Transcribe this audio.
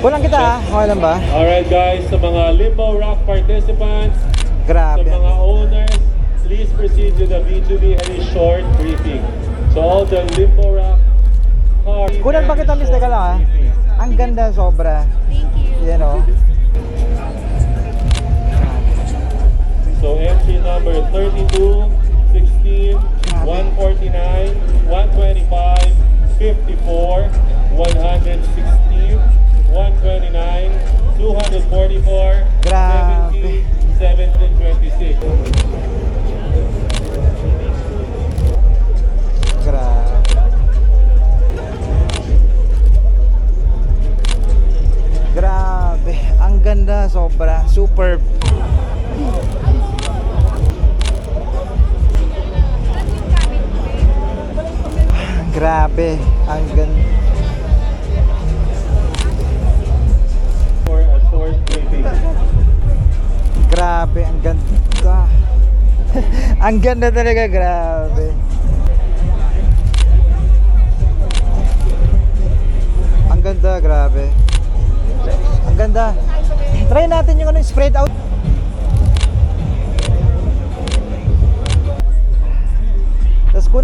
Kulang kita ha, okay lang ba? Alright guys, sa mga Limbo Rock participants, sa Grabe. mga owners, please proceed to the V2B Heli short briefing. So all the Limbo Rock cars. Kulang pa kita, miss, teka lang ha. Ang ganda sobra. Thank you. Yan o. So entry number 32, 16, 149, 125, 54, 116, 129, 244, Grabe. 70, 1726. Grabe. Grabe. Ang ganda sobra. Superb. Grabe. Ang ganda. For a short briefing. Grabe. Ang ganda. Ang ganda talaga. Grabe. Ang ganda. Grabe. Ang ganda. Try natin yung ano, spread out.